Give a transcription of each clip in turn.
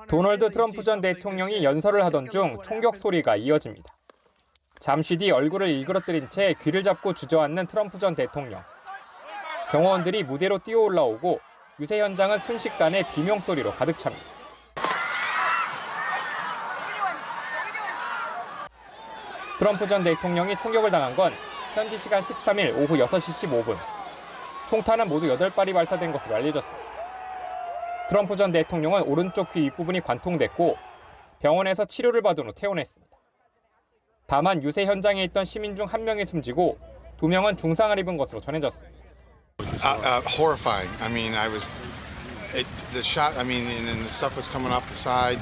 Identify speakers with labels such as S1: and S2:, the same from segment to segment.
S1: 도널드 트럼프 전 대통령이 연설을 하던 중 총격 소리가 이어집니다. 잠시 뒤 얼굴을 일그러뜨린 채 귀를 잡고 주저앉는 트럼프 전 대통령. 경호원들이 무대로 뛰어 올라오고 유세 현장은 순식간에 비명소리로 가득 찹니다. 트럼프 전 대통령이 총격을 당한 건 현지 시간 13일 오후 6시 15분. 총탄은 모두 8발이 발사된 것으로 알려졌습니다. 트럼프 전 대통령은 오른쪽 귀 윗부분이 관통됐고 병원에서 치료를 받은 후 퇴원했습니다. 다만 유세 현장에 있던 시민 중 1명이 숨지고 2명은 중상을 입은 것으로 전해졌습니다.
S2: Horrifying. I mean, the shot. I mean, and the stuff was coming off the side.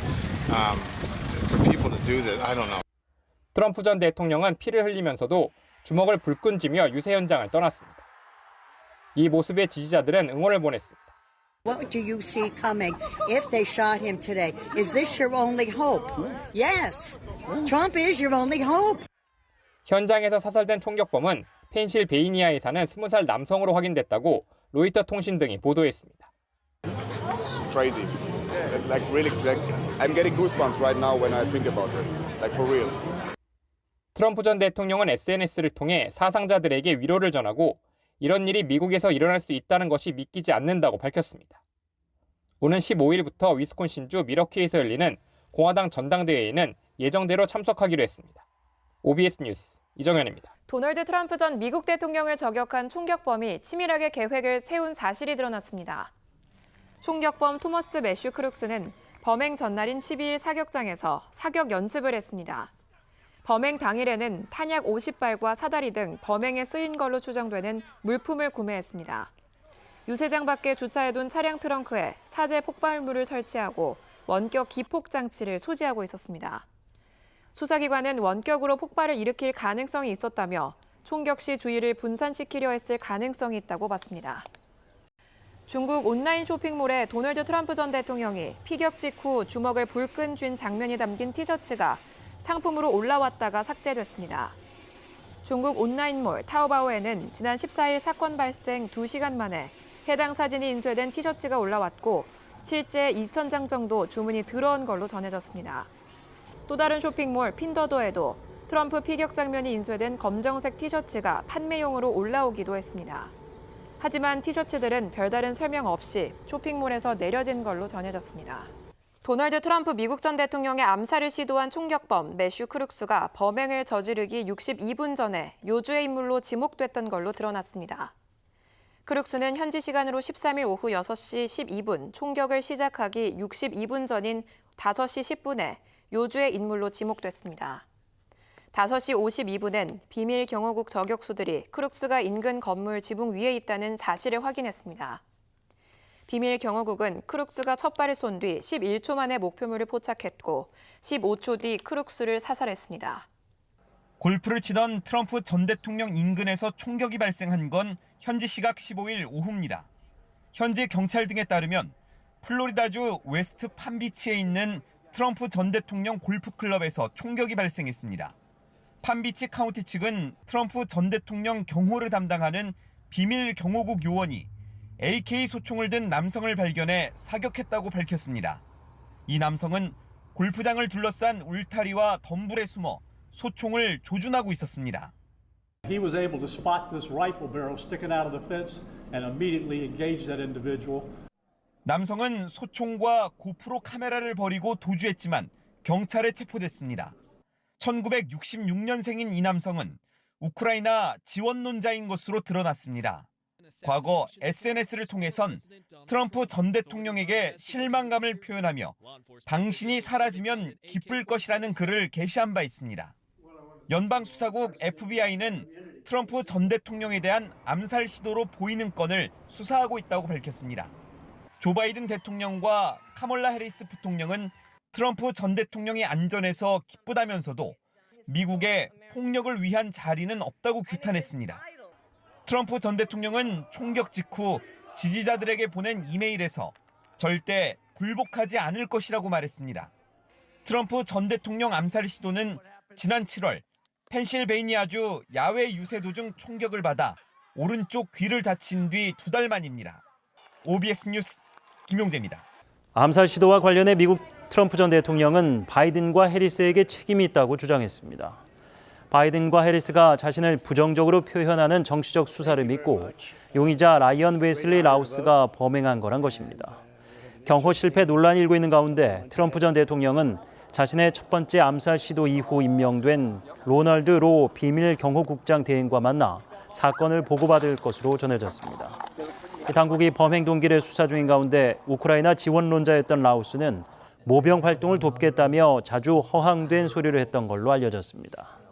S2: For people to do that, I don't know.
S1: 트럼프 전 대통령은 피를 흘리면서도 주먹을 불끈 쥐며 유세 현장을 떠났습니다. 이 모습에 지지자들은 응원을 보냈습니다.
S3: What do you see coming if they shot him today? Is this your only hope? Yes. Trump is your only hope.
S1: 현장에서 사살된 총격범은 펜실베이니아에 사는 20살 남성으로 확인됐다고 로이터 통신 등이 보도했습니다.
S4: Crazy. Like really, I'm getting goosebumps right now when I think about this. Like for real.
S1: 트럼프 전 대통령은 SNS를 통해 사상자들에게 위로를 전하고 이런 일이 미국에서 일어날 수 있다는 것이 믿기지 않는다고 밝혔습니다. 오는 15일부터 위스콘신주 미러키에서 열리는 공화당 전당대회에는 예정대로 참석하기로 했습니다. OBS 뉴스 이정현입니다.
S5: 도널드 트럼프 전 미국 대통령을 저격한 총격범이 치밀하게 계획을 세운 사실이 드러났습니다. 총격범 토머스 매슈 크룩스는 범행 전날인 12일 사격장에서 사격 연습을 했습니다. 범행 당일에는 탄약 50발과 사다리 등 범행에 쓰인 걸로 추정되는 물품을 구매했습니다. 유세장 밖에 주차해둔 차량 트렁크에 사제 폭발물을 설치하고 원격 기폭 장치를 소지하고 있었습니다. 수사기관은 원격으로 폭발을 일으킬 가능성이 있었다며 총격 시 주의를 분산시키려 했을 가능성이 있다고 봤습니다. 중국 온라인 쇼핑몰에 도널드 트럼프 전 대통령이 피격 직후 주먹을 불끈 쥔 장면이 담긴 티셔츠가 상품으로 올라왔다가 삭제됐습니다. 중국 온라인몰 타오바오에는 지난 14일 사건 발생 2시간 만에 해당 사진이 인쇄된 티셔츠가 올라왔고 실제 2,000장 정도 주문이 들어온 걸로 전해졌습니다. 또 다른 쇼핑몰 핀더더에도 트럼프 피격 장면이 인쇄된 검정색 티셔츠가 판매용으로 올라오기도 했습니다. 하지만 티셔츠들은 별다른 설명 없이 쇼핑몰에서 내려진 걸로 전해졌습니다. 도널드 트럼프 미국 전 대통령의 암살을 시도한 총격범 매슈 크룩스가 범행을 저지르기 62분 전에 요주의 인물로 지목됐던 걸로 드러났습니다. 크룩스는 현지 시간으로 13일 오후 6시 12분 총격을 시작하기 62분 전인 5시 10분에 요주의 인물로 지목됐습니다. 5시 52분엔 비밀 경호국 저격수들이 크룩스가 인근 건물 지붕 위에 있다는 사실을 확인했습니다. 비밀 경호국은 크룩스가 첫 발을 쏜 뒤 11초 만에 목표물을 포착했고 15초 뒤 크룩스를 사살했습니다.
S6: 골프를 치던 트럼프 전 대통령 인근에서 총격이 발생한 건 현지 시각 15일 오후입니다. 현지 경찰 등에 따르면 플로리다주 웨스트 판비치에 있는 트럼프 전 대통령 골프클럽에서 총격이 발생했습니다. 판비치 카운티 측은 트럼프 전 대통령 경호를 담당하는 비밀 경호국 요원이 AK 소총을 든 남성을 발견해 사격했다고 밝혔습니다. 이 남성은 골프장을 둘러싼 울타리와 덤불에 숨어 소총을 조준하고 있었습니다.
S7: He was able to spot this rifle barrel sticking out of the fence and immediately engage that individual.
S6: 남성은 소총과 고프로 카메라를 버리고 도주했지만 경찰에 체포됐습니다. 1966년생인 이 남성은 우크라이나 지원론자인 것으로 드러났습니다. 과거 SNS를 통해선 트럼프 전 대통령에게 실망감을 표현하며 당신이 사라지면 기쁠 것이라는 글을 게시한 바 있습니다. 연방수사국 FBI는 트럼프 전 대통령에 대한 암살 시도로 보이는 건을 수사하고 있다고 밝혔습니다. 조 바이든 대통령과 카멀라 해리스 부통령은 트럼프 전 대통령의 안전에서 기쁘다면서도 미국의 폭력을 위한 자리는 없다고 규탄했습니다. 트럼프 전 대통령은 총격 직후 지지자들에게 보낸 이메일에서 절대 굴복하지 않을 것이라고 말했습니다. 트럼프 전 대통령 암살 시도는 지난 7월 펜실베이니아주 야외 유세 도중 총격을 받아 오른쪽 귀를 다친 뒤 2달 만입니다. OBS 뉴스 김용재입니다.
S8: 암살 시도와 관련해 미국 트럼프 전 대통령은 바이든과 해리스에게 책임이 있다고 주장했습니다. 바이든과 해리스가 자신을 부정적으로 표현하는 정치적 수사를 믿고 용의자 라이언 웨슬리 라우스가 범행한 거란 것입니다. 경호 실패 논란이 일고 있는 가운데 트럼프 전 대통령은 자신의 첫 번째 암살 시도 이후 임명된 로널드 로 비밀 경호국장 대행과 만나 사건을 보고받을 것으로 전해졌습니다. 당국이 범행 동기를 수사 중인 가운데 우크라이나 지원론자였던 라우스는 모병 활동을 돕겠다며 자주 허황된 소리를 했던 걸로 알려졌습니다.